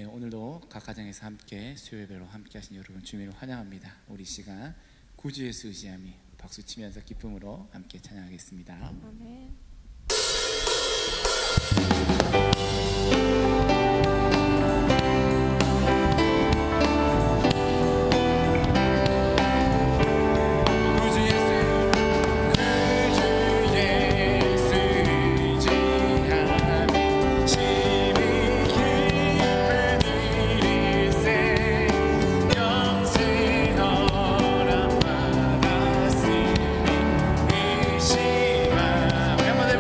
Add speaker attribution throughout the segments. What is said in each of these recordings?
Speaker 1: 네, 오늘도 각 가정에서 함께 수요예배로 함께 하신 여러분 주님을 환영합니다. 우리 시간 구주 예수 의지함이 박수 치면서 기쁨으로 함께 찬양하겠습니다.
Speaker 2: 아멘.
Speaker 1: 한번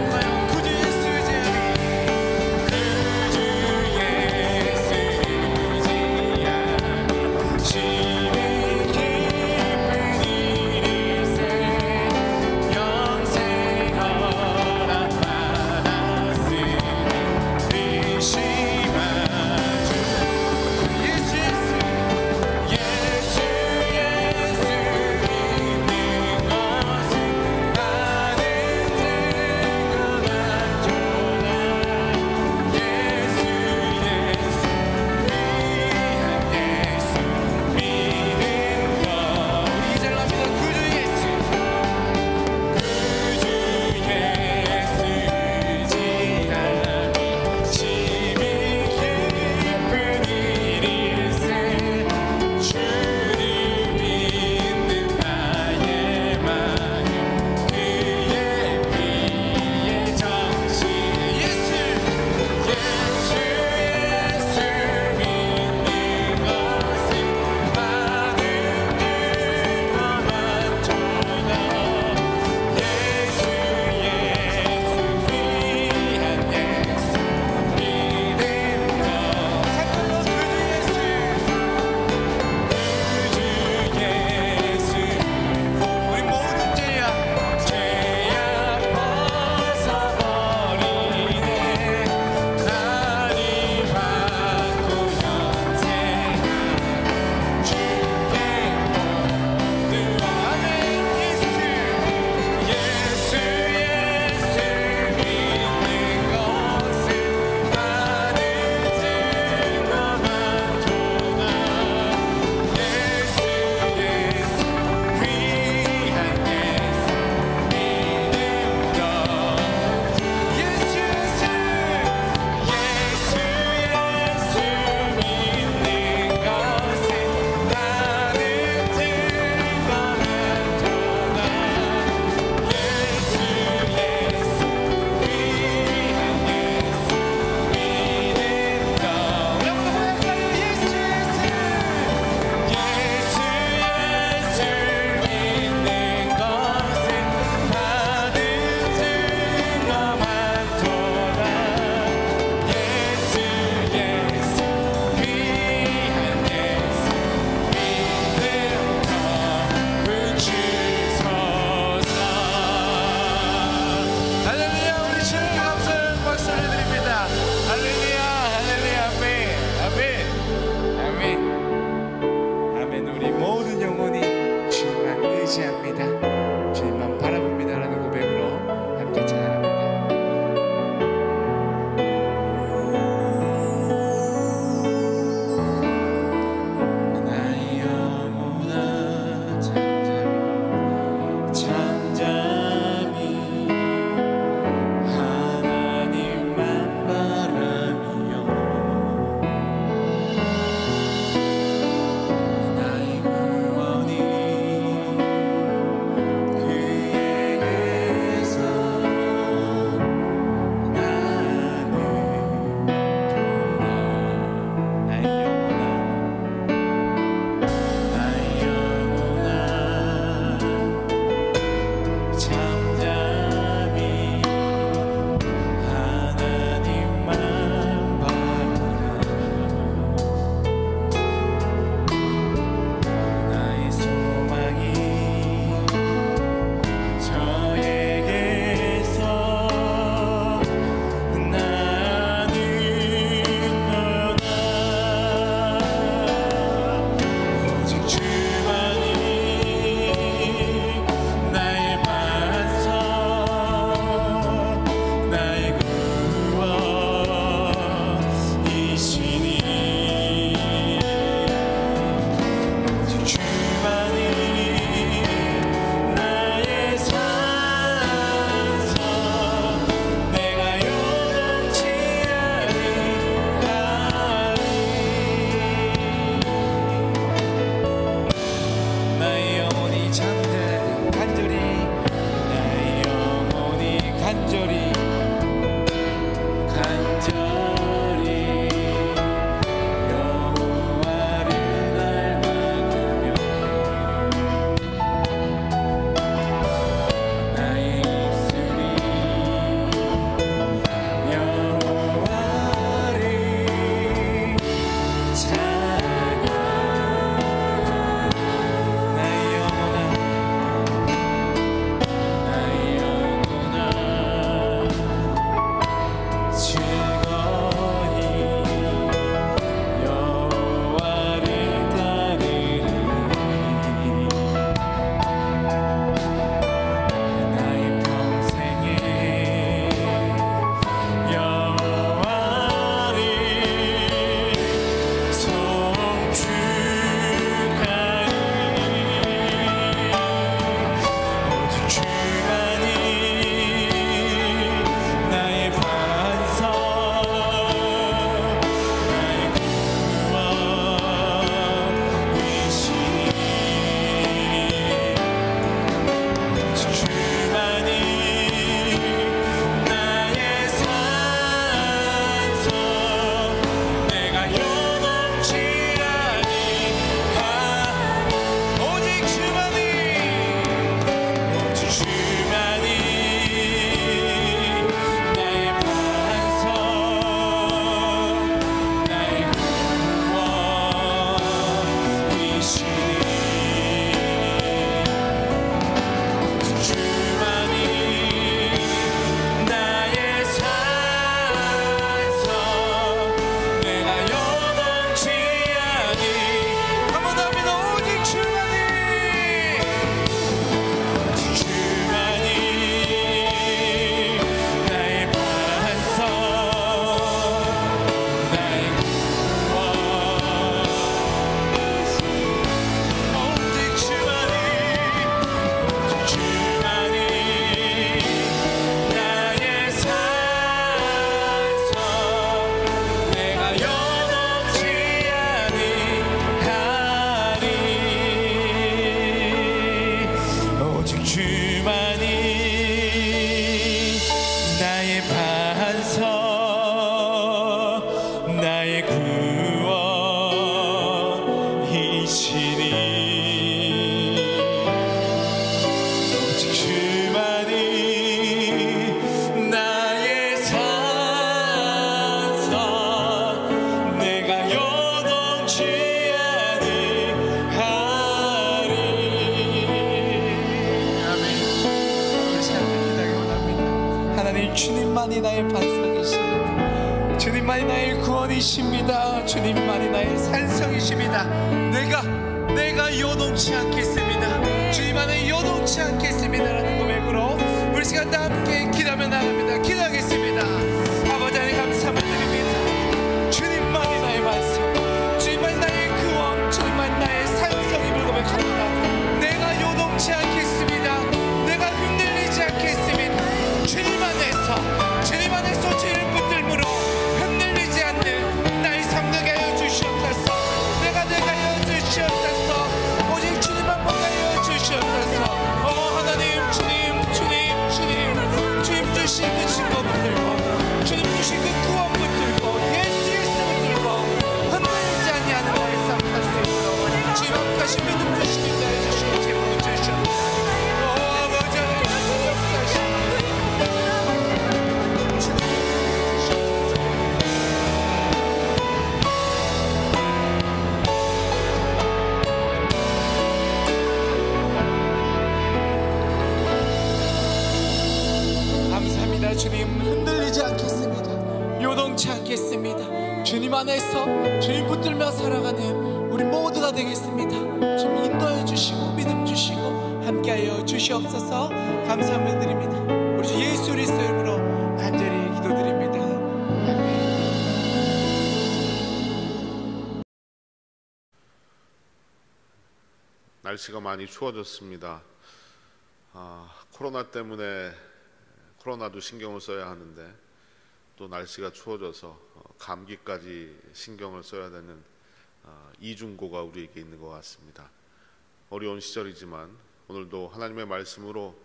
Speaker 1: 주님만이 나의 반석이십니다. 주님만이 나의 구원이십니다. 주님만이 나의 산성이십니다. 내가 요동치 않겠습니다. 주님 안에 요동치 않겠습니다 라는 고백으로 우리 시간 다 함께 기도하며 나갑니다. 기도하겠습니다. 아버지 하나님 감사함을 드립니다. 주님만이 나의 반석, 주님만이 나의 구원, 주님만이 나의 산성임을 고백합니다. 내가 요동치 않겠습니다. 내가 흔들리지 않겠습니다. 주님 안에서 주님을 붙들므로 흔들리지 않는 나의 삶 되게 하여 주시옵소서. 내가 하여 주시옵소서. 오직 주님만 보게 하여 주시옵소서. 하나님, 주님 주신 그 증거 붙들고, 주님 주신 그 구원 붙들고, 예수 붙들고 흔들리지 아니하는 나의 삶 살 수 있도록 주님 앞까지 믿음 주시기 위하여 주시고 제목 주시옵소서. 아버지 하나님 역사하시옵소서. 감사합니다. 주님, 흔들리지 않겠습니다. 요동치 않겠습니다. 주님 안에서 주님 붙들며 살아가는 우리 모두가 되겠습니다. 주님 인도해 주시고 믿음 주시고 함께하여 주시옵소서. 감사함을 드립니다. 우리 주 예수 그리스도의 이름으로 간절히 기도드립니다. 아멘.
Speaker 2: 날씨가 많이 추워졌습니다. 코로나 때문에 코로나도 신경을 써야 하는데 또 날씨가 추워져서 감기까지 신경을 써야 되는 이중고가 우리에게 있는 것 같습니다. 어려운 시절이지만 오늘도 하나님의 말씀으로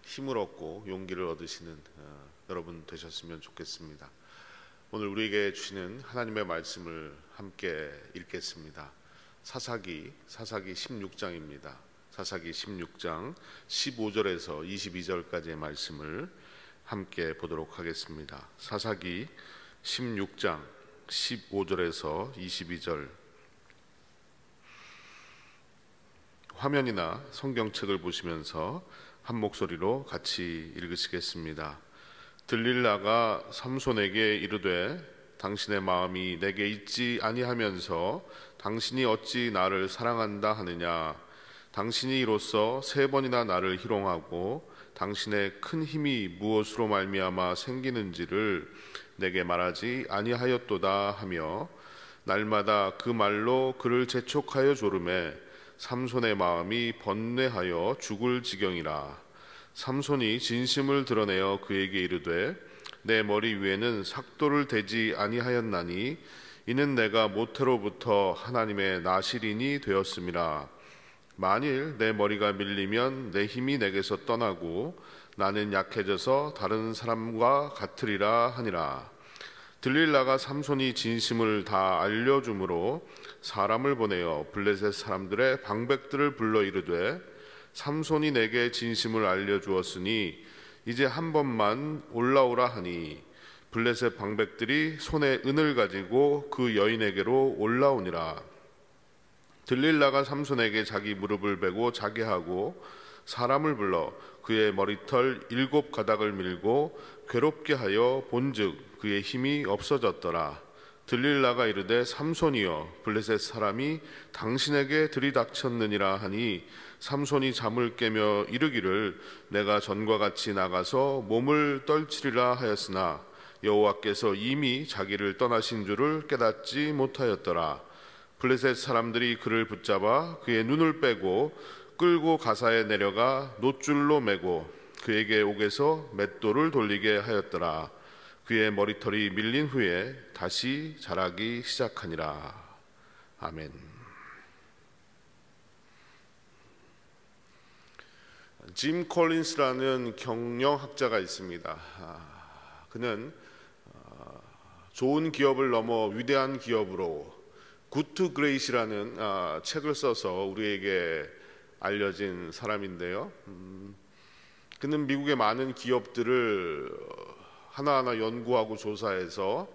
Speaker 2: 힘을 얻고 용기를 얻으시는 여러분 되셨으면 좋겠습니다. 오늘 우리에게 주시는 하나님의 말씀을 함께 읽겠습니다. 사사기 16장입니다. 사사기 16장 15절에서 22절까지의 말씀을 함께 보도록 하겠습니다. 사사기 16장 15절에서 22절. 화면이나 성경책을 보시면서 한 목소리로 같이 읽으시겠습니다. 들릴라가 삼손에게 이르되 당신의 마음이 내게 있지 아니하면서 당신이 어찌 나를 사랑한다 하느냐. 당신이 이로써 3번이나 나를 희롱하고 당신의 큰 힘이 무엇으로 말미암아 생기는지를 내게 말하지 아니하였도다 하며 날마다 그 말로 그를 재촉하여 조르매 삼손의 마음이 번뇌하여 죽을 지경이라. 삼손이 진심을 드러내어 그에게 이르되 내 머리 위에는 삭도를 대지 아니하였나니 이는 내가 모태로부터 하나님의 나실인이 되었음이라. 만일 내 머리가 밀리면 내 힘이 내게서 떠나고 나는 약해져서 다른 사람과 같으리라 하니라. 들릴라가 삼손이 진심을 다 알려주므로 사람을 보내어 블레셋 사람들의 방백들을 불러 이르되 삼손이 내게 진심을 알려주었으니 이제 한 번만 올라오라 하니 블레셋 방백들이 손에 은을 가지고 그 여인에게로 올라오니라. 들릴라가 삼손에게 자기 무릎을 베고 자게 하고 사람을 불러 그의 머리털 7가닥을 밀고 괴롭게 하여 본즉 그의 힘이 없어졌더라. 들릴라가 이르되 삼손이여 블레셋 사람이 당신에게 들이닥쳤느니라 하니 삼손이 잠을 깨며 이르기를 내가 전과 같이 나가서 몸을 떨치리라 하였으나 여호와께서 이미 자기를 떠나신 줄을 깨닫지 못하였더라. 블레셋 사람들이 그를 붙잡아 그의 눈을 빼고 끌고 가사에 내려가 놋줄로 매고 그에게 옥에서 맷돌을 돌리게 하였더라. 그의 머리털이 밀린 후에 다시 자라기 시작하니라. 아멘. 짐 콜린스라는 경영학자가 있습니다. 그는 좋은 기업을 넘어 위대한 기업으로 굿 투 그레이트라는 책을 써서 우리에게 알려진 사람인데요. 그는 미국의 많은 기업들을 하나하나 연구하고 조사해서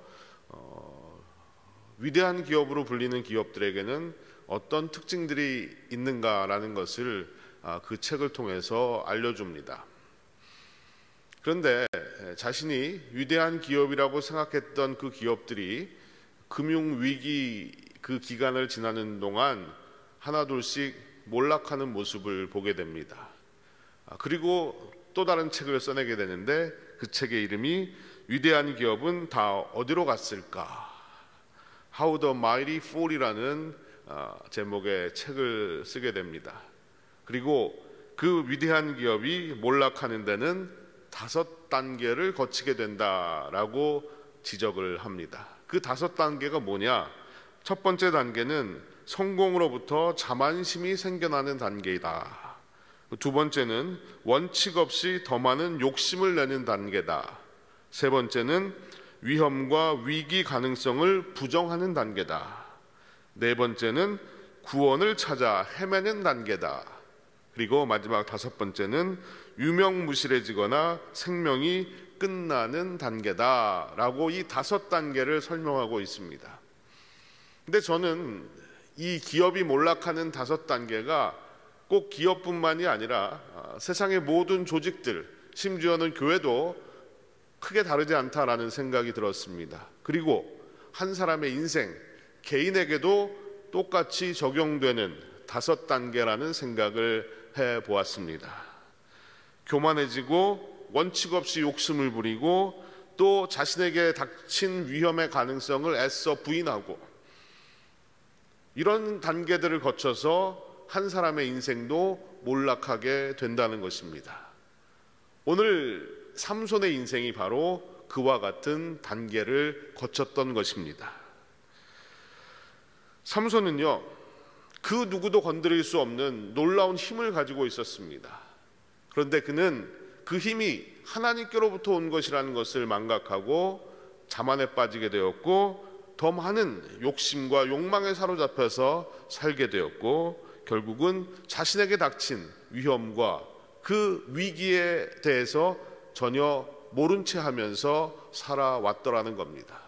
Speaker 2: 위대한 기업으로 불리는 기업들에게는 어떤 특징들이 있는가라는 것을 그 책을 통해서 알려줍니다. 그런데 자신이 위대한 기업이라고 생각했던 그 기업들이 금융위기 그 기간을 지나는 동안 하나둘씩 몰락하는 모습을 보게 됩니다. 그리고 또 다른 책을 써내게 되는데 그 책의 이름이 위대한 기업은 다 어디로 갔을까? How the Mighty Fall이라는 제목의 책을 쓰게 됩니다. 그리고 그 위대한 기업이 몰락하는 데는 5단계를 거치게 된다라고 지적을 합니다. 그 5단계가 뭐냐? 첫 번째 단계는 성공으로부터 자만심이 생겨나는 단계이다. 두 번째는 원칙 없이 더 많은 욕심을 내는 단계다. 세 번째는 위험과 위기 가능성을 부정하는 단계다. 네 번째는 구원을 찾아 헤매는 단계다. 그리고 마지막 5번째는 유명무실해지거나 생명이 끝나는 단계다 라고 이 5단계를 설명하고 있습니다. 근데 저는 이 기업이 몰락하는 5단계가 꼭 기업뿐만이 아니라 세상의 모든 조직들, 심지어는 교회도 크게 다르지 않다라는 생각이 들었습니다. 그리고 한 사람의 인생, 개인에게도 똑같이 적용되는 5단계라는 생각을 해보았습니다. 교만해지고 원칙 없이 욕심을 부리고 또 자신에게 닥친 위험의 가능성을 애써 부인하고 이런 단계들을 거쳐서 한 사람의 인생도 몰락하게 된다는 것입니다. 오늘 삼손의 인생이 바로 그와 같은 단계를 거쳤던 것입니다. 삼손은요, 그 누구도 건드릴 수 없는 놀라운 힘을 가지고 있었습니다. 그런데 그는 그 힘이 하나님께로부터 온 것이라는 것을 망각하고 자만에 빠지게 되었고 더 많은 욕심과 욕망에 사로잡혀서 살게 되었고 결국은 자신에게 닥친 위험과 그 위기에 대해서 전혀 모른 채 하면서 살아왔더라는 겁니다.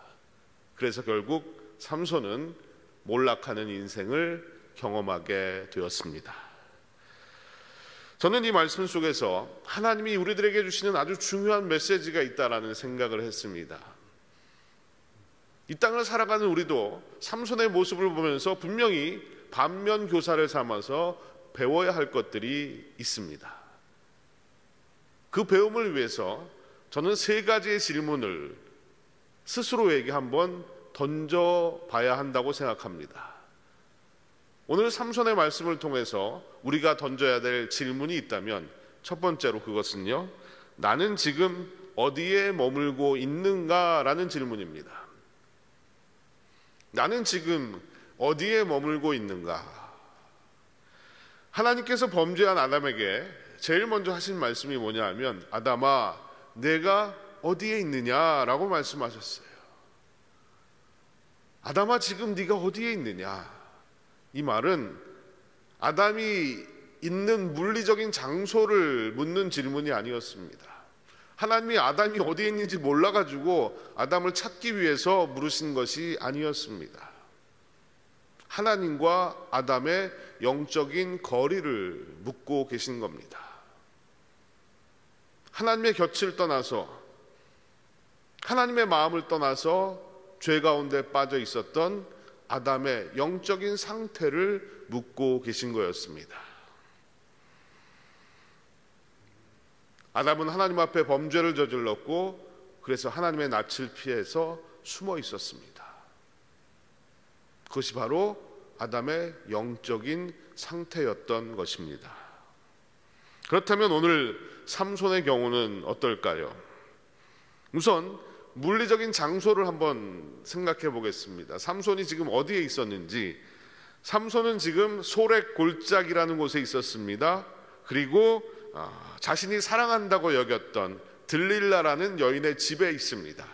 Speaker 2: 그래서 결국 삼손은 몰락하는 인생을 경험하게 되었습니다. 저는 이 말씀 속에서 하나님이 우리들에게 주시는 아주 중요한 메시지가 있다라는 생각을 했습니다. 이 땅을 살아가는 우리도 삼손의 모습을 보면서 분명히 반면 교사를 삼아서 배워야 할 것들이 있습니다. 그 배움을 위해서 저는 3가지의 질문을 스스로에게 한번 던져봐야 한다고 생각합니다. 오늘 삼손의 말씀을 통해서 우리가 던져야 될 질문이 있다면 첫 번째로 그것은요, 나는 지금 어디에 머물고 있는가라는 질문입니다. 나는 지금 어디에 머물고 있는가? 하나님께서 범죄한 아담에게 제일 먼저 하신 말씀이 뭐냐 하면 아담아 내가 어디에 있느냐라고 말씀하셨어요. 아담아 지금 네가 어디에 있느냐? 이 말은 아담이 있는 물리적인 장소를 묻는 질문이 아니었습니다. 하나님이 아담이 어디에 있는지 몰라가지고 아담을 찾기 위해서 물으신 것이 아니었습니다. 하나님과 아담의 영적인 거리를 묻고 계신 겁니다. 하나님의 곁을 떠나서 하나님의 마음을 떠나서 죄 가운데 빠져 있었던 아담의 영적인 상태를 묻고 계신 거였습니다. 아담은 하나님 앞에 범죄를 저질렀고 그래서 하나님의 낯을 피해서 숨어 있었습니다. 그것이 바로 아담의 영적인 상태였던 것입니다. 그렇다면 오늘 삼손의 경우는 어떨까요? 우선 물리적인 장소를 한번 생각해 보겠습니다. 삼손이 지금 어디에 있었는지. 삼손은 지금 소렉 골짜기라는 곳에 있었습니다. 그리고 자신이 사랑한다고 여겼던 들릴라라는 여인의 집에 있습니다.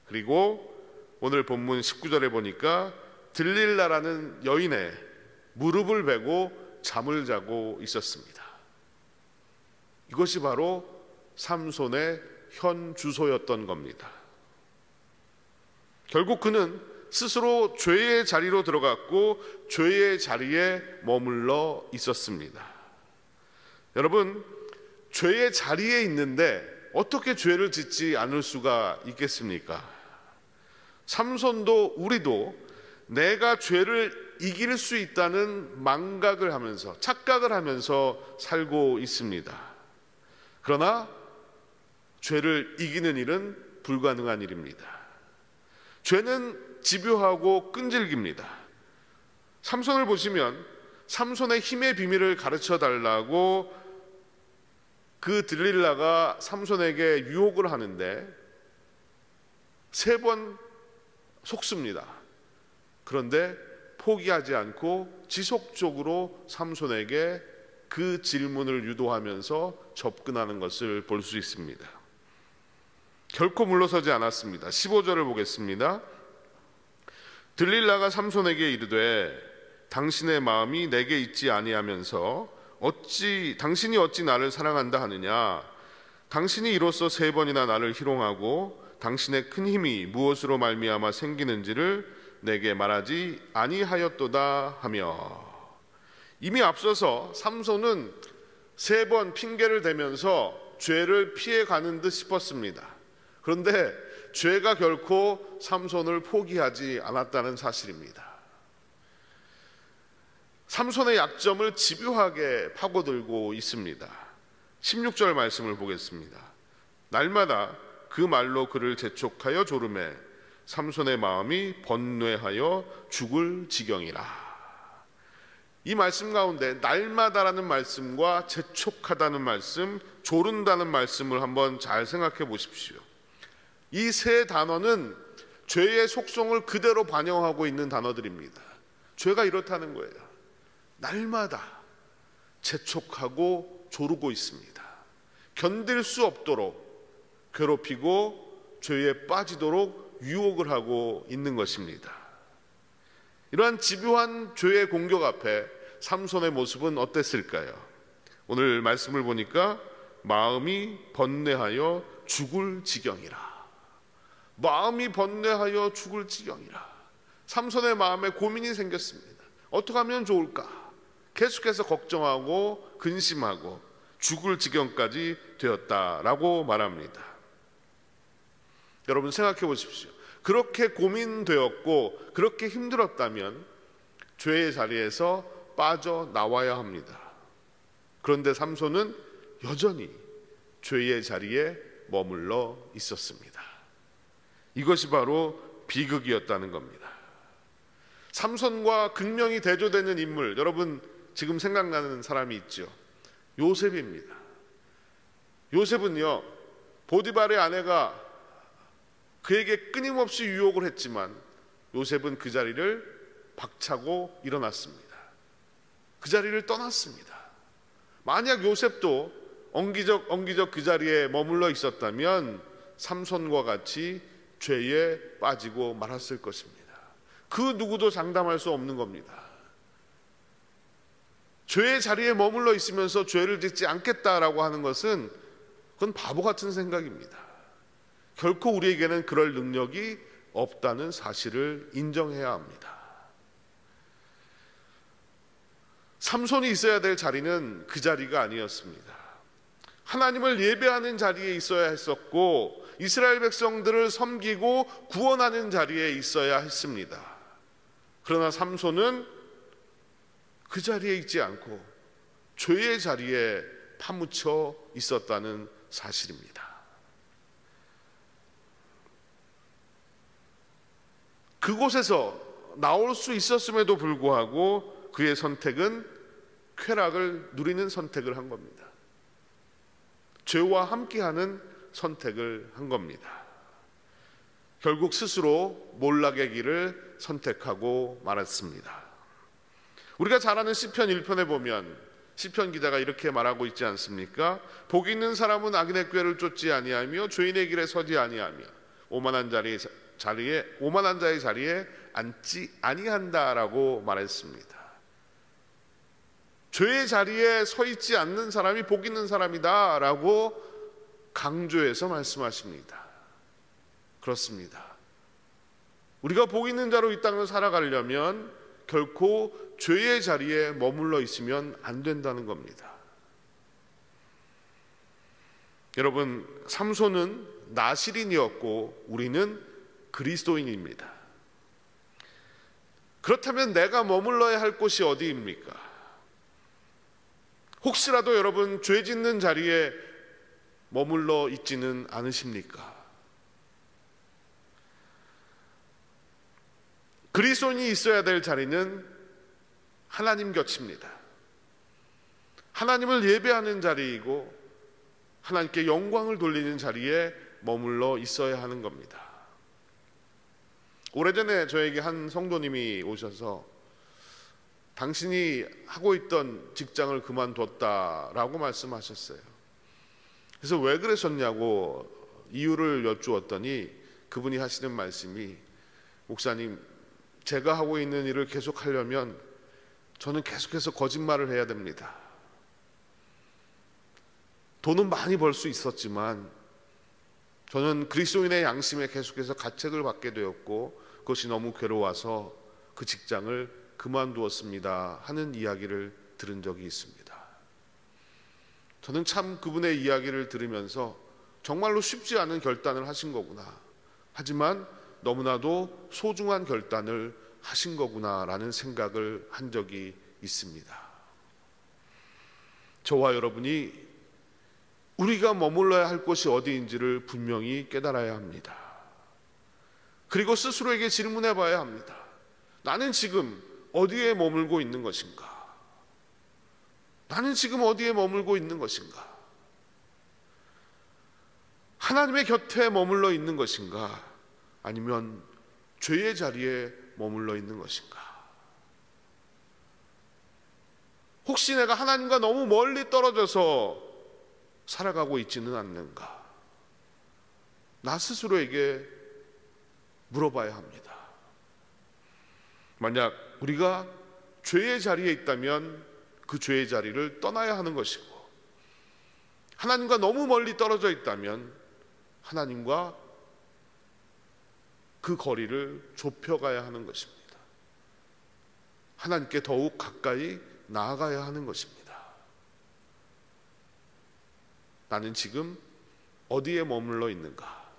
Speaker 2: 그리고 오늘 본문 19절에 보니까 들릴라라는 여인의 무릎을 베고 잠을 자고 있었습니다. 이것이 바로 삼손의 현 주소였던 겁니다. 결국 그는 스스로 죄의 자리로 들어갔고 죄의 자리에 머물러 있었습니다. 여러분, 죄의 자리에 있는데 어떻게 죄를 짓지 않을 수가 있겠습니까? 삼손도 우리도 내가 죄를 이길 수 있다는 망각을 하면서, 착각을 하면서 살고 있습니다. 그러나 죄를 이기는 일은 불가능한 일입니다. 죄는 집요하고 끈질깁니다. 삼손을 보시면 삼손의 힘의 비밀을 가르쳐 달라고 그 들릴라가 삼손에게 유혹을 하는데 3번 속습니다. 그런데 포기하지 않고 지속적으로 삼손에게 그 질문을 유도하면서 접근하는 것을 볼 수 있습니다. 결코 물러서지 않았습니다. 15절을 보겠습니다. 들릴라가 삼손에게 이르되 당신의 마음이 내게 있지 아니하면서 당신이 어찌 나를 사랑한다 하느냐? 당신이 이로써 3번이나 나를 희롱하고 당신의 큰 힘이 무엇으로 말미암아 생기는지를 내게 말하지 아니하였도다 하며, 이미 앞서서 삼손은 3번 핑계를 대면서 죄를 피해가는 듯 싶었습니다. 그런데 죄가 결코 삼손을 포기하지 않았다는 사실입니다. 삼손의 약점을 집요하게 파고들고 있습니다. 16절 말씀을 보겠습니다. 날마다 그 말로 그를 재촉하여 조르매 삼손의 마음이 번뇌하여 죽을 지경이라. 이 말씀 가운데 날마다라는 말씀과 재촉하다는 말씀, 조른다는 말씀을 한번 잘 생각해 보십시오. 이 3 단어는 죄의 속성을 그대로 반영하고 있는 단어들입니다. 죄가 이렇다는 거예요. 날마다 재촉하고 조르고 있습니다. 견딜 수 없도록 괴롭히고 죄에 빠지도록 유혹을 하고 있는 것입니다. 이러한 집요한 죄의 공격 앞에 삼손의 모습은 어땠을까요? 오늘 말씀을 보니까 마음이 번뇌하여 죽을 지경이라. 마음이 번뇌하여 죽을 지경이라. 삼손의 마음에 고민이 생겼습니다. 어떻게 하면 좋을까? 계속해서 걱정하고 근심하고 죽을 지경까지 되었다라고 말합니다. 여러분 생각해 보십시오. 그렇게 고민되었고 그렇게 힘들었다면 죄의 자리에서 빠져나와야 합니다. 그런데 삼손은 여전히 죄의 자리에 머물러 있었습니다. 이것이 바로 비극이었다는 겁니다. 삼손과 극명히 대조되는 인물, 여러분 지금 생각나는 사람이 있죠. 요셉입니다. 요셉은요, 보디발의 아내가 그에게 끊임없이 유혹을 했지만 요셉은 그 자리를 박차고 일어났습니다. 그 자리를 떠났습니다. 만약 요셉도 엉기적 그 자리에 머물러 있었다면 삼손과 같이 죄에 빠지고 말았을 것입니다. 그 누구도 장담할 수 없는 겁니다. 죄의 자리에 머물러 있으면서 죄를 짓지 않겠다라고 하는 것은 그건 바보 같은 생각입니다. 결코 우리에게는 그럴 능력이 없다는 사실을 인정해야 합니다. 삼손이 있어야 될 자리는 그 자리가 아니었습니다. 하나님을 예배하는 자리에 있어야 했었고 이스라엘 백성들을 섬기고 구원하는 자리에 있어야 했습니다. 그러나 삼손은 그 자리에 있지 않고 죄의 자리에 파묻혀 있었다는 사실입니다. 그곳에서 나올 수 있었음에도 불구하고 그의 선택은 쾌락을 누리는 선택을 한 겁니다. 죄와 함께하는 선택을 한 겁니다. 결국 스스로 몰락의 길을 선택하고 말았습니다. 우리가 잘 아는 시편 1편에 보면 시편 기자가 이렇게 말하고 있지 않습니까? 복 있는 사람은 악인의 꾀를 쫓지 아니하며 죄인의 길에 서지 아니하며 오만한 자의 자리에 앉지 아니한다라고 말했습니다. 죄의 자리에 서 있지 않는 사람이 복 있는 사람이다라고 강조해서 말씀하십니다. 그렇습니다. 우리가 복 있는 자로 이 땅을 살아가려면 결코 죄의 자리에 머물러 있으면 안 된다는 겁니다. 여러분, 삼손은 나실인이었고 우리는 그리스도인입니다. 그렇다면 내가 머물러야 할 곳이 어디입니까? 혹시라도 여러분 죄 짓는 자리에 머물러 있지는 않으십니까? 그리스도인이 있어야 될 자리는 하나님 곁입니다. 하나님을 예배하는 자리이고 하나님께 영광을 돌리는 자리에 머물러 있어야 하는 겁니다. 오래전에 저에게 한 성도님이 오셔서 당신이 하고 있던 직장을 그만뒀다라고 말씀하셨어요. 그래서 왜 그러셨냐고 이유를 여쭈었더니 그분이 하시는 말씀이, 목사님, 제가 하고 있는 일을 계속 하려면 저는 계속해서 거짓말을 해야 됩니다. 돈은 많이 벌 수 있었지만 저는 그리스도인의 양심에 계속해서 가책을 받게 되었고 그것이 너무 괴로워서 그 직장을 그만두었습니다 하는 이야기를 들은 적이 있습니다. 저는 참 그분의 이야기를 들으면서 정말로 쉽지 않은 결단을 하신 거구나, 하지만 너무나도 소중한 결단을 하신 거구나라는 생각을 한 적이 있습니다. 저와 여러분이 우리가 머물러야 할 곳이 어디인지를 분명히 깨달아야 합니다. 그리고 스스로에게 질문해 봐야 합니다. 나는 지금 어디에 머물고 있는 것인가? 나는 지금 어디에 머물고 있는 것인가? 하나님의 곁에 머물러 있는 것인가? 아니면 죄의 자리에 머물러 있는 것인가? 혹시 내가 하나님과 너무 멀리 떨어져서 살아가고 있지는 않는가? 나 스스로에게 물어봐야 합니다. 만약 우리가 죄의 자리에 있다면 그 죄의 자리를 떠나야 하는 것이고, 하나님과 너무 멀리 떨어져 있다면 하나님과 그 거리를 좁혀가야 하는 것입니다. 하나님께 더욱 가까이 나아가야 하는 것입니다. 나는 지금 어디에 머물러 있는가?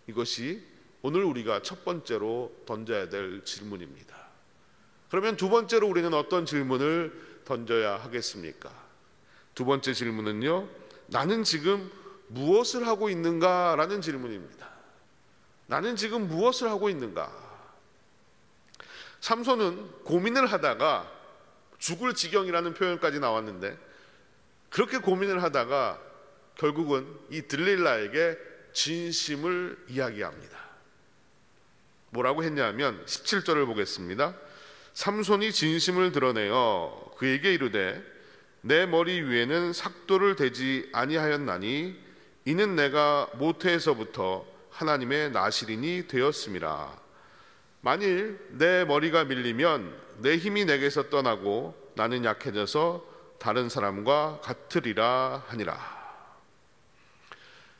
Speaker 2: 이것이 오늘 우리가 첫 번째로 던져야 될 질문입니다. 그러면 두 번째로 우리는 어떤 질문을 던져야 하겠습니까? 두 번째 질문은요, 나는 지금 무엇을 하고 있는가? 라는 질문입니다. 나는 지금 무엇을 하고 있는가? 삼손은 고민을 하다가 죽을 지경이라는 표현까지 나왔는데, 그렇게 고민을 하다가 결국은 이 들릴라에게 진심을 이야기합니다. 뭐라고 했냐면 17절을 보겠습니다. 삼손이 진심을 드러내어 그에게 이르되 내 머리 위에는 삭도를 대지 아니하였나니 이는 내가 모태에서부터 하나님의 나실인이 되었음이라. 만일 내 머리가 밀리면 내 힘이 내게서 떠나고 나는 약해져서 다른 사람과 같으리라 하니라.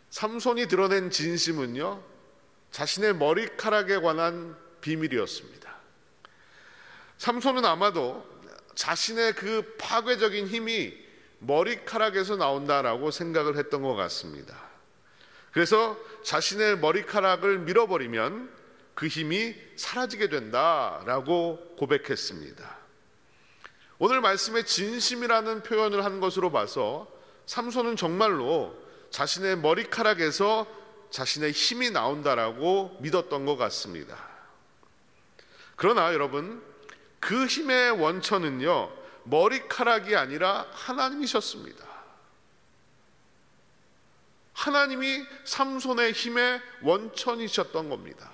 Speaker 2: 삼손이 드러낸 진심은요, 자신의 머리카락에 관한 비밀이었습니다. 삼손은 아마도 자신의 그 파괴적인 힘이 머리카락에서 나온다라고 생각을 했던 것 같습니다. 그래서 자신의 머리카락을 밀어버리면 그 힘이 사라지게 된다라고 고백했습니다. 오늘 말씀에 진심이라는 표현을 한 것으로 봐서 삼손은 정말로 자신의 머리카락에서 자신의 힘이 나온다라고 믿었던 것 같습니다. 그러나 여러분, 그 힘의 원천은요, 머리카락이 아니라 하나님이셨습니다. 하나님이 삼손의 힘의 원천이셨던 겁니다.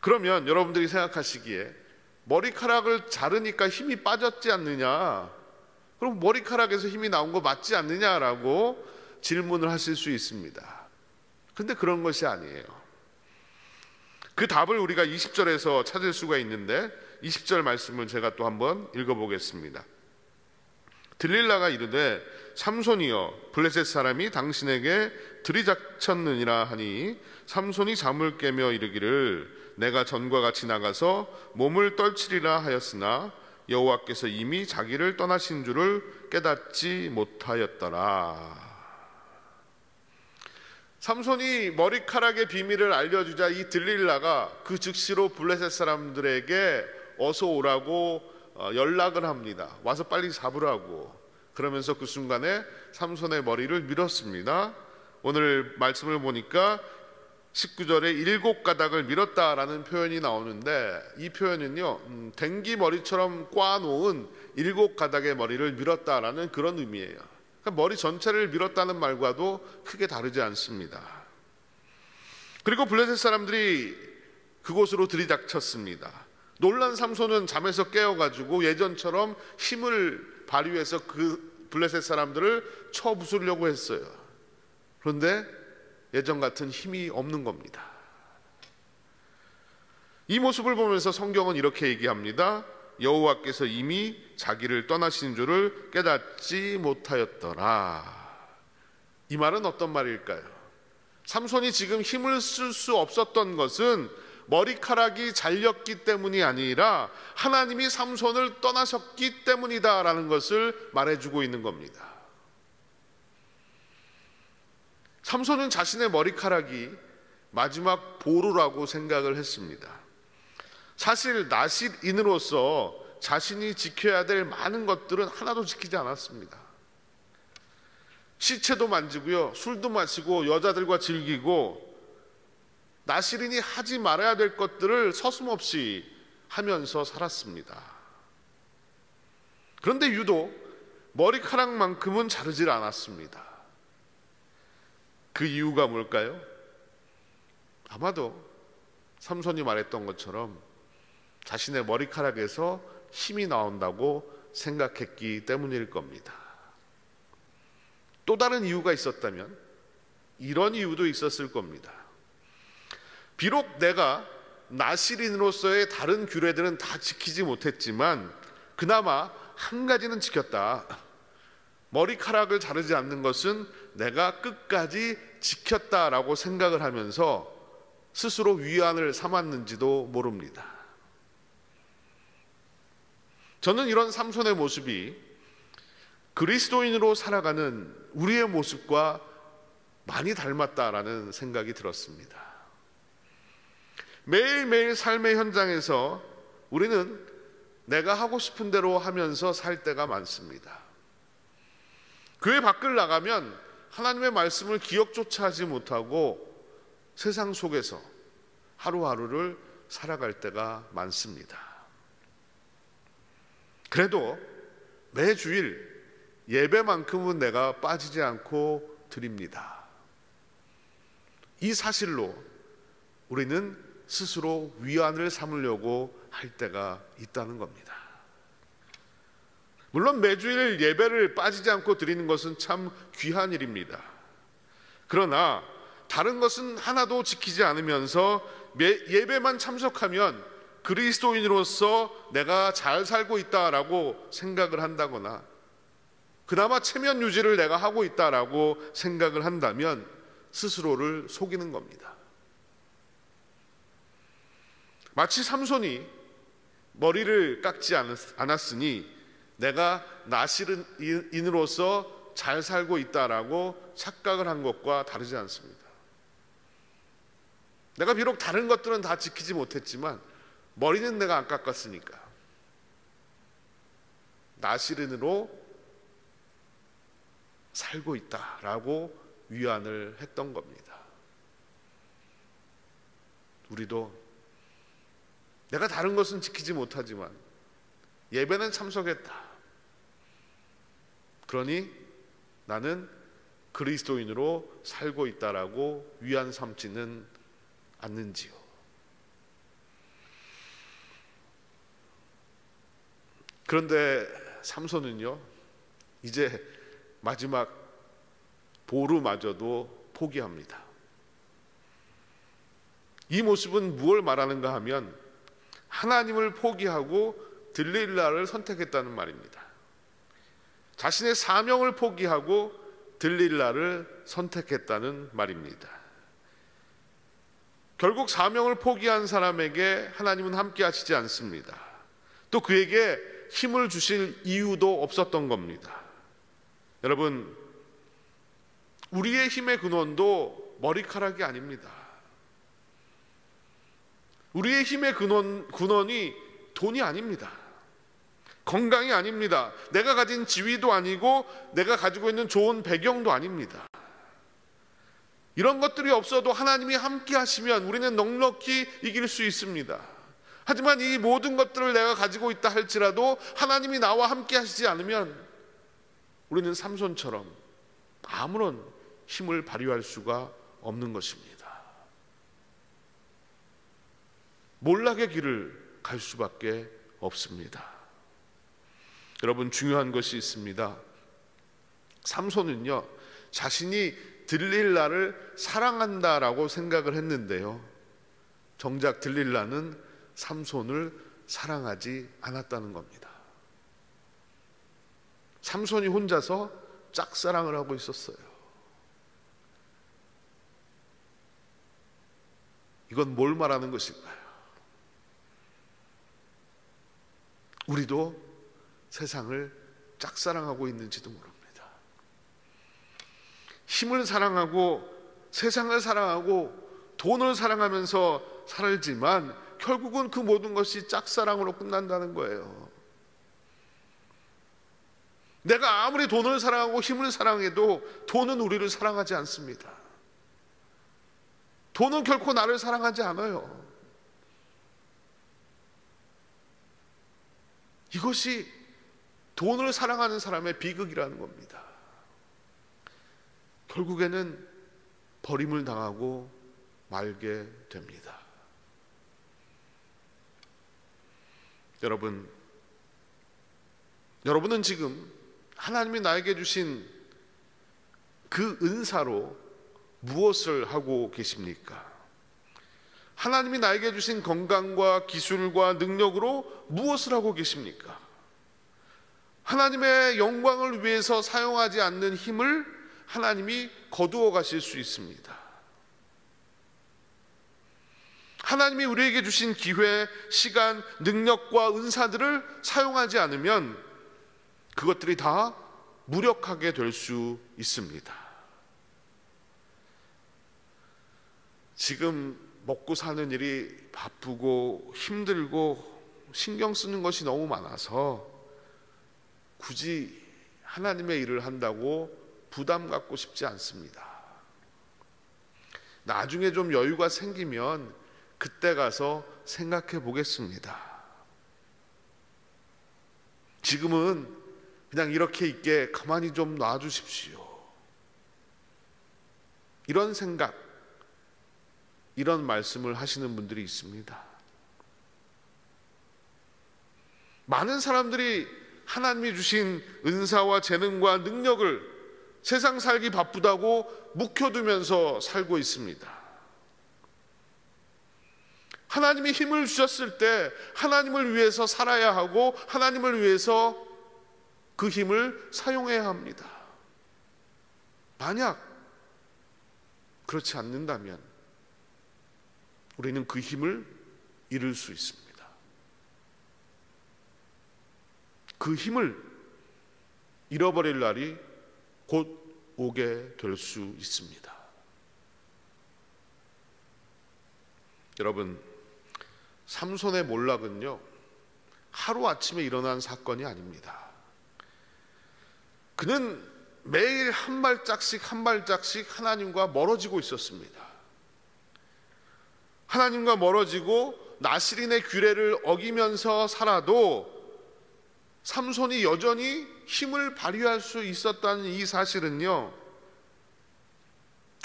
Speaker 2: 그러면 여러분들이 생각하시기에 머리카락을 자르니까 힘이 빠졌지 않느냐, 그럼 머리카락에서 힘이 나온 거 맞지 않느냐라고 질문을 하실 수 있습니다. 근데 그런 것이 아니에요. 그 답을 우리가 20절에서 찾을 수가 있는데 20절 말씀을 제가 또 한번 읽어보겠습니다. 들릴라가 이르되 삼손이여 블레셋 사람이 당신에게 들이닥쳤느니라 하니 삼손이 잠을 깨며 이르기를 내가 전과 같이 나가서 몸을 떨치리라 하였으나 여호와께서 이미 자기를 떠나신 줄을 깨닫지 못하였더라. 삼손이 머리카락의 비밀을 알려주자 이 들릴라가 그 즉시로 블레셋 사람들에게 어서 오라고 연락을 합니다. 와서 빨리 잡으라고. 그러면서 그 순간에 삼손의 머리를 밀었습니다. 오늘 말씀을 보니까 19절에 7가닥을 밀었다라는 표현이 나오는데, 이 표현은요, 댕기 머리처럼 꽈놓은 7가닥의 머리를 밀었다라는 그런 의미예요. 그러니까 머리 전체를 밀었다는 말과도 크게 다르지 않습니다. 그리고 블레셋 사람들이 그곳으로 들이닥쳤습니다. 놀란 삼손은 잠에서 깨어가지고 예전처럼 힘을 발휘해서 그 블레셋 사람들을 쳐 부수려고 했어요. 그런데 예전 같은 힘이 없는 겁니다. 이 모습을 보면서 성경은 이렇게 얘기합니다. 여호와께서 이미 자기를 떠나신 줄을 깨닫지 못하였더라. 이 말은 어떤 말일까요? 삼손이 지금 힘을 쓸 수 없었던 것은 머리카락이 잘렸기 때문이 아니라 하나님이 삼손을 떠나셨기 때문이다라는 것을 말해주고 있는 겁니다. 삼손은 자신의 머리카락이 마지막 보루라고 생각을 했습니다. 사실 나실인으로서 자신이 지켜야 될 많은 것들은 하나도 지키지 않았습니다. 시체도 만지고요, 술도 마시고 여자들과 즐기고, 나실인이 하지 말아야 될 것들을 서슴없이 하면서 살았습니다. 그런데 유독 머리카락만큼은 자르질 않았습니다. 그 이유가 뭘까요? 아마도 삼손이 말했던 것처럼 자신의 머리카락에서 힘이 나온다고 생각했기 때문일 겁니다. 또 다른 이유가 있었다면 이런 이유도 있었을 겁니다. 비록 내가 나실인으로서의 다른 규례들은 다 지키지 못했지만 그나마 한 가지는 지켰다. 머리카락을 자르지 않는 것은 내가 끝까지 지켰다라고 생각을 하면서 스스로 위안을 삼았는지도 모릅니다. 저는 이런 삼손의 모습이 그리스도인으로 살아가는 우리의 모습과 많이 닮았다라는 생각이 들었습니다. 매일매일 삶의 현장에서 우리는 내가 하고 싶은 대로 하면서 살 때가 많습니다. 교회 밖을 나가면 하나님의 말씀을 기억조차 하지 못하고 세상 속에서 하루하루를 살아갈 때가 많습니다. 그래도 매주일 예배만큼은 내가 빠지지 않고 드립니다. 이 사실로 우리는 스스로 위안을 삼으려고 할 때가 있다는 겁니다. 물론 매주일 예배를 빠지지 않고 드리는 것은 참 귀한 일입니다. 그러나 다른 것은 하나도 지키지 않으면서 예배만 참석하면 그리스도인으로서 내가 잘 살고 있다라고 생각을 한다거나 그나마 체면 유지를 내가 하고 있다라고 생각을 한다면 스스로를 속이는 겁니다. 마치 삼손이 머리를 깎지 않았으니 내가 나실인으로서 잘 살고 있다라고 착각을 한 것과 다르지 않습니다. 내가 비록 다른 것들은 다 지키지 못했지만 머리는 내가 안 깎았으니까 나실인으로 살고 있다라고 위안을 했던 겁니다. 우리도 내가 다른 것은 지키지 못하지만 예배는 참석했다. 그러니 나는 그리스도인으로 살고 있다라고 위안 삼지는 않는지요. 그런데 삼손은요, 이제 마지막 보루마저도 포기합니다. 이 모습은 무엇을 말하는가 하면 하나님을 포기하고 들릴라를 선택했다는 말입니다. 자신의 사명을 포기하고 들릴라를 선택했다는 말입니다. 결국 사명을 포기한 사람에게 하나님은 함께 하시지 않습니다. 또 그에게 힘을 주실 이유도 없었던 겁니다. 여러분, 우리의 힘의 근원도 머리카락이 아닙니다. 우리의 힘의 근원이 돈이 아닙니다. 건강이 아닙니다. 내가 가진 지위도 아니고 내가 가지고 있는 좋은 배경도 아닙니다. 이런 것들이 없어도 하나님이 함께 하시면 우리는 넉넉히 이길 수 있습니다. 하지만 이 모든 것들을 내가 가지고 있다 할지라도 하나님이 나와 함께 하시지 않으면 우리는 삼손처럼 아무런 힘을 발휘할 수가 없는 것입니다. 몰락의 길을 갈 수밖에 없습니다. 여러분, 중요한 것이 있습니다. 삼손은요, 자신이 들릴라를 사랑한다라고 생각을 했는데요, 정작 들릴라는 삼손을 사랑하지 않았다는 겁니다. 삼손이 혼자서 짝사랑을 하고 있었어요. 이건 뭘 말하는 것일까요? 우리도 세상을 짝사랑하고 있는지도 모릅니다. 힘을 사랑하고 세상을 사랑하고 돈을 사랑하면서 살지만 결국은 그 모든 것이 짝사랑으로 끝난다는 거예요. 내가 아무리 돈을 사랑하고 힘을 사랑해도 돈은 우리를 사랑하지 않습니다. 돈은 결코 나를 사랑하지 않아요. 이것이 돈을 사랑하는 사람의 비극이라는 겁니다. 결국에는 버림을 당하고 말게 됩니다. 여러분은 지금 하나님이 나에게 주신 그 은사로 무엇을 하고 계십니까? 하나님이 나에게 주신 건강과 기술과 능력으로 무엇을 하고 계십니까? 하나님의 영광을 위해서 사용하지 않는 힘을 하나님이 거두어 가실 수 있습니다. 하나님이 우리에게 주신 기회, 시간, 능력과 은사들을 사용하지 않으면 그것들이 다 무력하게 될 수 있습니다. 지금 먹고 사는 일이 바쁘고 힘들고 신경 쓰는 것이 너무 많아서 굳이 하나님의 일을 한다고 부담 갖고 싶지 않습니다. 나중에 좀 여유가 생기면 그때 가서 생각해 보겠습니다. 지금은 그냥 이렇게 있게 가만히 좀 놔주십시오. 이런 생각, 이런 말씀을 하시는 분들이 있습니다. 많은 사람들이 하나님이 주신 은사와 재능과 능력을 세상 살기 바쁘다고 묵혀두면서 살고 있습니다. 하나님이 힘을 주셨을 때 하나님을 위해서 살아야 하고 하나님을 위해서 그 힘을 사용해야 합니다. 만약 그렇지 않는다면 우리는 그 힘을 잃을 수 있습니다. 그 힘을 잃어버릴 날이 곧 오게 될 수 있습니다. 여러분, 삼손의 몰락은요, 하루아침에 일어난 사건이 아닙니다. 그는 매일 한 발짝씩 한 발짝씩 하나님과 멀어지고 있었습니다. 하나님과 멀어지고 나실인의 규례를 어기면서 살아도 삼손이 여전히 힘을 발휘할 수 있었다는 이 사실은요,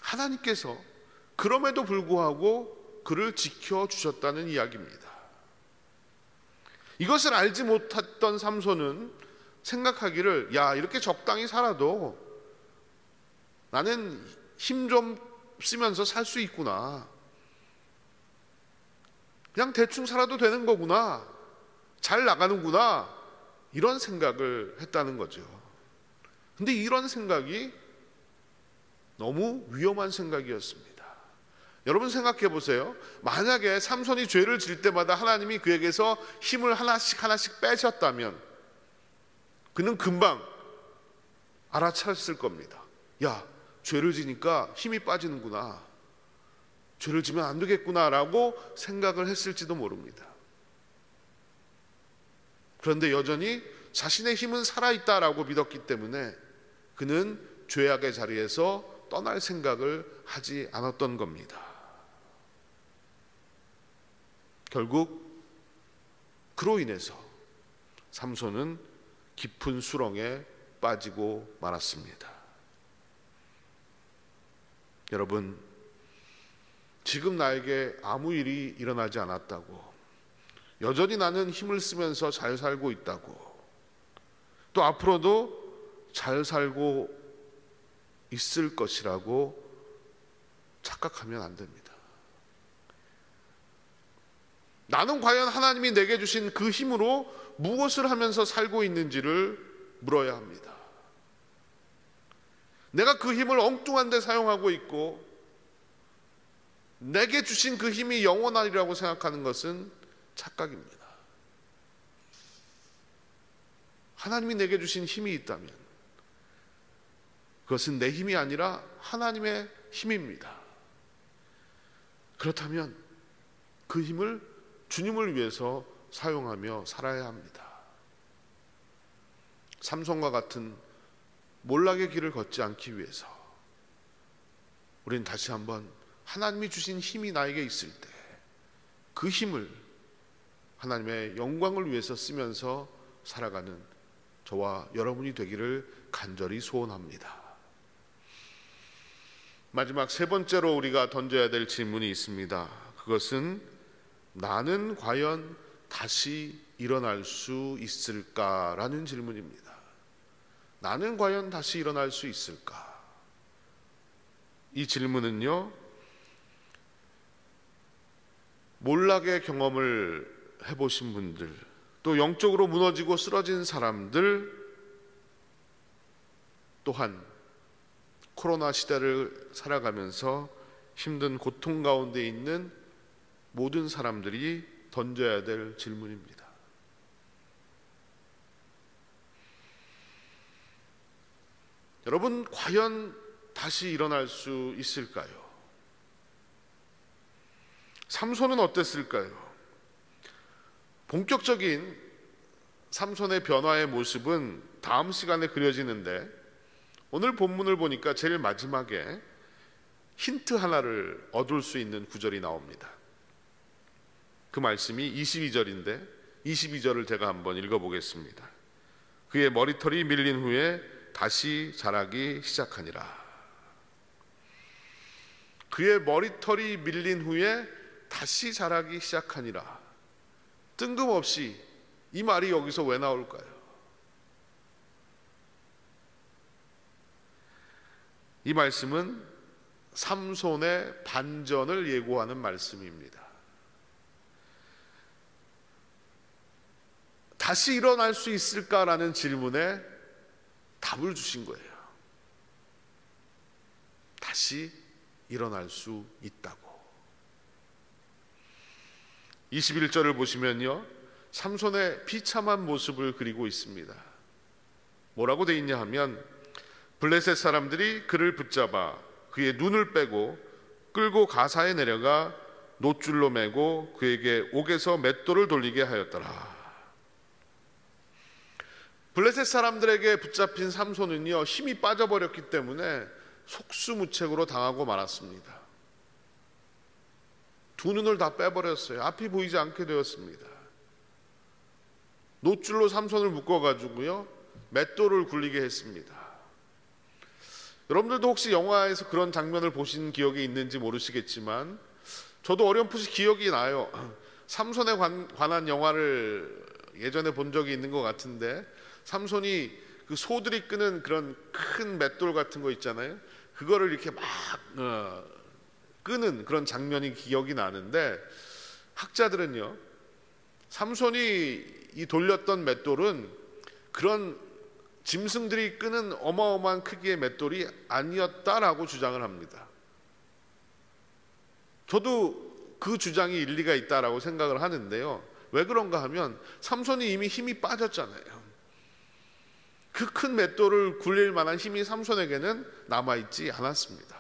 Speaker 2: 하나님께서 그럼에도 불구하고 그를 지켜주셨다는 이야기입니다. 이것을 알지 못했던 삼손은 생각하기를, 야, 이렇게 적당히 살아도 나는 힘 좀 쓰면서 살 수 있구나. 그냥 대충 살아도 되는 거구나. 잘 나가는구나. 이런 생각을 했다는 거죠. 근데 이런 생각이 너무 위험한 생각이었습니다. 여러분 생각해 보세요. 만약에 삼손이 죄를 질 때마다 하나님이 그에게서 힘을 하나씩 하나씩 빼셨다면, 그는 금방 알아차렸을 겁니다. 야, 죄를 지니까 힘이 빠지는구나, 죄를 지면 안 되겠구나 라고 생각을 했을지도 모릅니다. 그런데 여전히 자신의 힘은 살아있다라고 믿었기 때문에 그는 죄악의 자리에서 떠날 생각을 하지 않았던 겁니다. 결국 그로 인해서 삼손은 깊은 수렁에 빠지고 말았습니다. 여러분, 지금 나에게 아무 일이 일어나지 않았다고, 여전히 나는 힘을 쓰면서 잘 살고 있다고, 또 앞으로도 잘 살고 있을 것이라고 착각하면 안 됩니다. 나는 과연 하나님이 내게 주신 그 힘으로 무엇을 하면서 살고 있는지를 물어야 합니다. 내가 그 힘을 엉뚱한 데 사용하고 있고 내게 주신 그 힘이 영원하리라고 생각하는 것은 착각입니다. 하나님이 내게 주신 힘이 있다면 그것은 내 힘이 아니라 하나님의 힘입니다. 그렇다면 그 힘을 주님을 위해서 사용하며 살아야 합니다. 삼손과 같은 몰락의 길을 걷지 않기 위해서 우리는 다시 한번 하나님이 주신 힘이 나에게 있을 때 그 힘을 하나님의 영광을 위해서 쓰면서 살아가는 저와 여러분이 되기를 간절히 소원합니다. 마지막 세 번째로 우리가 던져야 될 질문이 있습니다. 그것은 나는 과연 다시 일어날 수 있을까라는 질문입니다. 나는 과연 다시 일어날 수 있을까? 이 질문은요, 몰락의 경험을 해보신 분들, 또 영적으로 무너지고 쓰러진 사람들, 또한 코로나 시대를 살아가면서 힘든 고통 가운데 있는 모든 사람들이 던져야 될 질문입니다. 여러분, 과연 다시 일어날 수 있을까요? 삼손은 어땠을까요? 본격적인 삼손의 변화의 모습은 다음 시간에 그려지는데 오늘 본문을 보니까 제일 마지막에 힌트 하나를 얻을 수 있는 구절이 나옵니다. 그 말씀이 22절인데 22절을 제가 한번 읽어보겠습니다. 그의 머리털이 밀린 후에 다시 자라기 시작하니라. 그의 머리털이 밀린 후에 다시 자라기 시작하니라. 뜬금없이 이 말이 여기서 왜 나올까요? 이 말씀은 삼손의 반전을 예고하는 말씀입니다. 다시 일어날 수 있을까라는 질문에 답을 주신 거예요. 다시 일어날 수 있다고. 21절을 보시면요, 삼손의 비참한 모습을 그리고 있습니다. 뭐라고 돼 있냐 하면, 블레셋 사람들이 그를 붙잡아 그의 눈을 빼고 끌고 가사에 내려가 놋줄로 매고 그에게 옥에서 맷돌을 돌리게 하였더라. 블레셋 사람들에게 붙잡힌 삼손은요, 힘이 빠져버렸기 때문에 속수무책으로 당하고 말았습니다. 두 눈을 다 빼버렸어요. 앞이 보이지 않게 되었습니다. 놋줄로 삼손을 묶어가지고요, 맷돌을 굴리게 했습니다. 여러분들도 혹시 영화에서 그런 장면을 보신 기억이 있는지 모르시겠지만 저도 어렴풋이 기억이 나요. 삼손에 관한 영화를 예전에 본 적이 있는 것 같은데, 삼손이 그 소들이 끄는 그런 큰 맷돌 같은 거 있잖아요. 그거를 이렇게 막 끄는 그런 장면이 기억이 나는데, 학자들은요, 삼손이 이 돌렸던 맷돌은 그런 짐승들이 끄는 어마어마한 크기의 맷돌이 아니었다라고 주장을 합니다. 저도 그 주장이 일리가 있다라고 생각을 하는데요. 왜 그런가 하면 삼손이 이미 힘이 빠졌잖아요. 그 큰 맷돌을 굴릴 만한 힘이 삼손에게는 남아있지 않았습니다.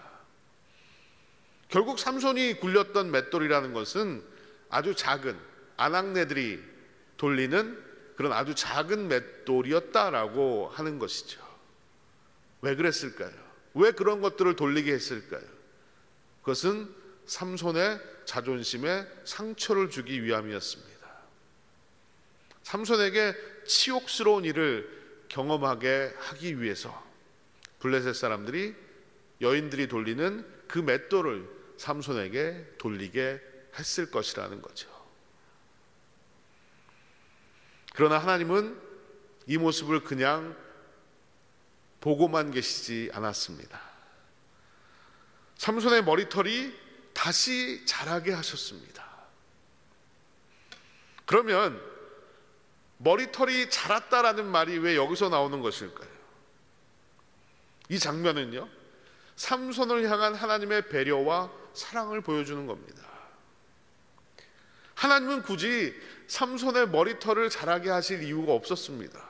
Speaker 2: 결국 삼손이 굴렸던 맷돌이라는 것은 아주 작은 아낙네들이 돌리는 그런 아주 작은 맷돌이었다라고 하는 것이죠. 왜 그랬을까요? 왜 그런 것들을 돌리게 했을까요? 그것은 삼손의 자존심에 상처를 주기 위함이었습니다. 삼손에게 치욕스러운 일을 경험하게 하기 위해서 블레셋 사람들이, 여인들이 돌리는 그 맷돌을 삼손에게 돌리게 했을 것이라는 거죠. 그러나 하나님은 이 모습을 그냥 보고만 계시지 않았습니다. 삼손의 머리털이 다시 자라게 하셨습니다. 그러면 머리털이 자랐다라는 말이 왜 여기서 나오는 것일까요? 이 장면은요, 삼손을 향한 하나님의 배려와 사랑을 보여주는 겁니다. 하나님은 굳이 삼손의 머리털을 자라게 하실 이유가 없었습니다.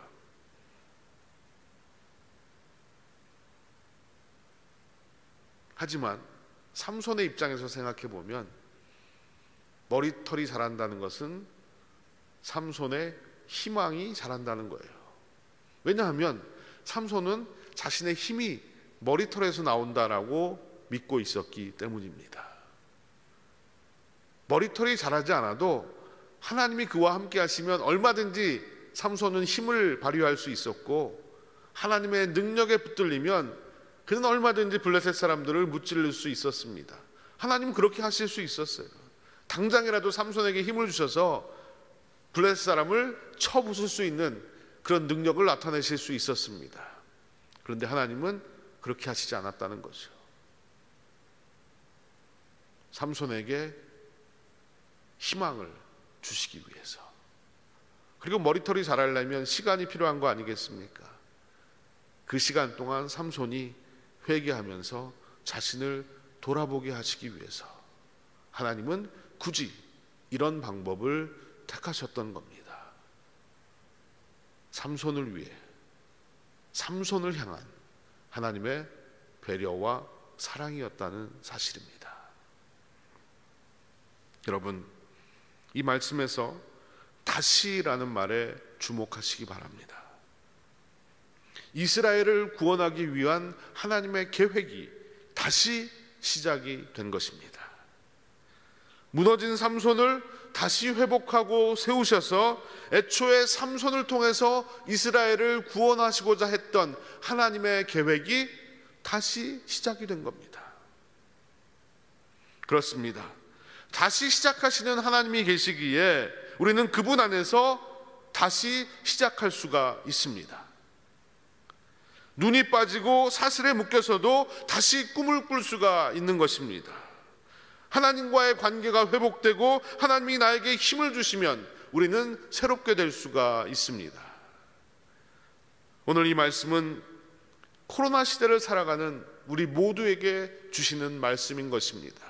Speaker 2: 하지만 삼손의 입장에서 생각해 보면 머리털이 자란다는 것은 삼손의 희망이 자란다는 거예요. 왜냐하면 삼손은 자신의 힘이 머리털에서 나온다라고 믿고 있었기 때문입니다. 머리털이 자라지 않아도 하나님이 그와 함께 하시면 얼마든지 삼손은 힘을 발휘할 수 있었고, 하나님의 능력에 붙들리면 그는 얼마든지 블레셋 사람들을 무찌를 수 있었습니다. 하나님은 그렇게 하실 수 있었어요. 당장이라도 삼손에게 힘을 주셔서 블레셋 사람을 쳐부술 수 있는 그런 능력을 나타내실 수 있었습니다. 그런데 하나님은 그렇게 하시지 않았다는 거죠. 삼손에게 희망을 주시기 위해서. 그리고 머리털이 자라려면 시간이 필요한 거 아니겠습니까? 그 시간 동안 삼손이 회개하면서 자신을 돌아보게 하시기 위해서 하나님은 굳이 이런 방법을 택하셨던 겁니다. 삼손을 위해, 삼손을 향한 하나님의 배려와 사랑이었다는 사실입니다. 여러분, 이 말씀에서 다시라는 말에 주목하시기 바랍니다. 이스라엘을 구원하기 위한 하나님의 계획이 다시 시작이 된 것입니다. 무너진 삼손을 다시 회복하고 세우셔서 애초에 삼손을 통해서 이스라엘을 구원하시고자 했던 하나님의 계획이 다시 시작이 된 겁니다. 그렇습니다. 다시 시작하시는 하나님이 계시기에 우리는 그분 안에서 다시 시작할 수가 있습니다. 눈이 빠지고 사슬에 묶여서도 다시 꿈을 꿀 수가 있는 것입니다. 하나님과의 관계가 회복되고 하나님이 나에게 힘을 주시면 우리는 새롭게 될 수가 있습니다. 오늘 이 말씀은 코로나 시대를 살아가는 우리 모두에게 주시는 말씀인 것입니다.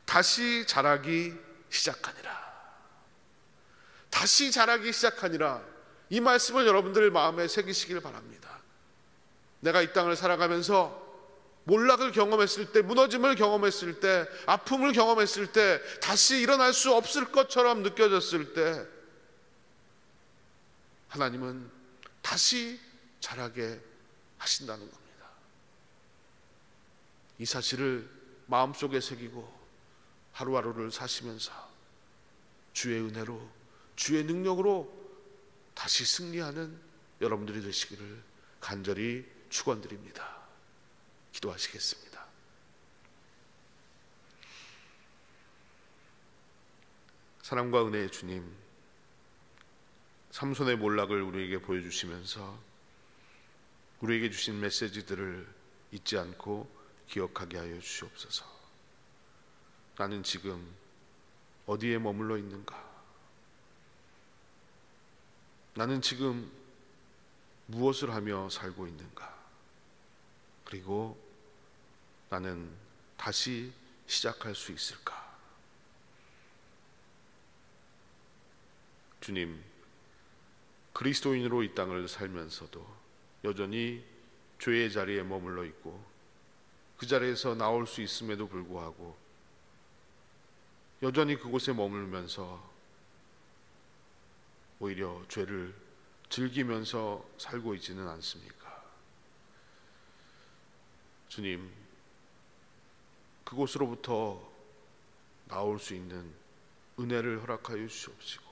Speaker 2: 다시 자라기 시작하니라. 다시 자라기 시작하니라. 이 말씀을 여러분들 마음에 새기시길 바랍니다. 내가 이 땅을 살아가면서 몰락을 경험했을 때, 무너짐을 경험했을 때, 아픔을 경험했을 때, 다시 일어날 수 없을 것처럼 느껴졌을 때 하나님은 다시 자라게 하신다는 겁니다. 이 사실을 마음속에 새기고 하루하루를 사시면서 주의 은혜로, 주의 능력으로 다시 승리하는 여러분들이 되시기를 간절히 축원드립니다. 기도하시겠습니다. 사랑과 은혜의 주님, 삼손의 몰락을 우리에게 보여주시면서 우리에게 주신 메시지들을 잊지 않고 기억하게 하여 주시옵소서. 나는 지금 어디에 머물러 있는가? 나는 지금 무엇을 하며 살고 있는가? 그리고 나는 다시 시작할 수 있을까? 주님, 그리스도인으로 이 땅을 살면서도 여전히 죄의 자리에 머물러 있고 그 자리에서 나올 수 있음에도 불구하고 여전히 그곳에 머물면서 오히려 죄를 즐기면서 살고 있지는 않습니까? 주님, 그곳으로부터 나올 수 있는 은혜를 허락하여 주시옵시고,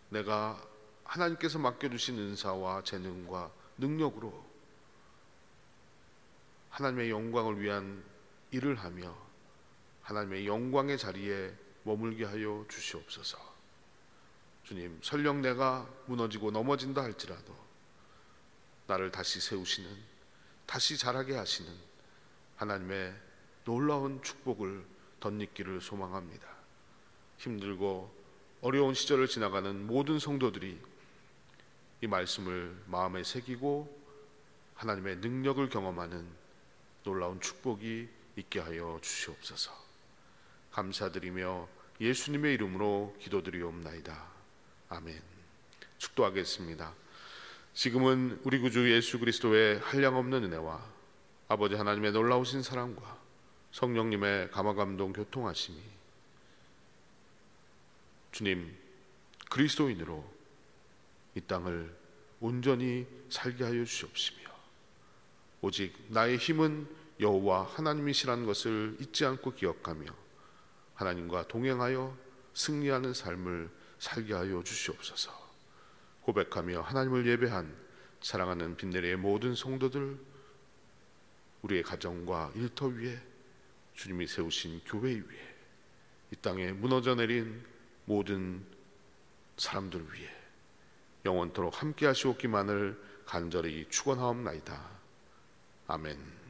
Speaker 2: 내가 하나님께서 맡겨주신 은사와 재능과 능력으로 하나님의 영광을 위한 일을 하며 하나님의 영광의 자리에 머물게 하여 주시옵소서. 주님, 설령 내가 무너지고 넘어진다 할지라도 나를 다시 세우시는, 다시 자라게 하시는 하나님의 놀라운 축복을 덧입기를 소망합니다. 힘들고 어려운 시절을 지나가는 모든 성도들이 이 말씀을 마음에 새기고 하나님의 능력을 경험하는 놀라운 축복이 있게 하여 주시옵소서. 감사드리며 예수님의 이름으로 기도드리옵나이다. 아멘. 축도하겠습니다. 지금은 우리 구주 예수 그리스도의 한량없는 은혜와 아버지 하나님의 놀라우신 사랑과 성령님의 감화감동 교통하심이 주님 그리스도인으로 이 땅을 온전히 살게 하여 주시옵시며, 오직 나의 힘은 여호와 하나님이시라는 것을 잊지 않고 기억하며 하나님과 동행하여 승리하는 삶을 살게 하여 주시옵소서. 고백하며 하나님을 예배한 사랑하는 빈내리의 모든 성도들, 우리의 가정과 일터 위에 주님이 세우신 교회 위에 이 땅에 무너져 내린 모든 사람들 위에 영원토록 함께 하시옵기만을 간절히 축원하옵나이다. 아멘.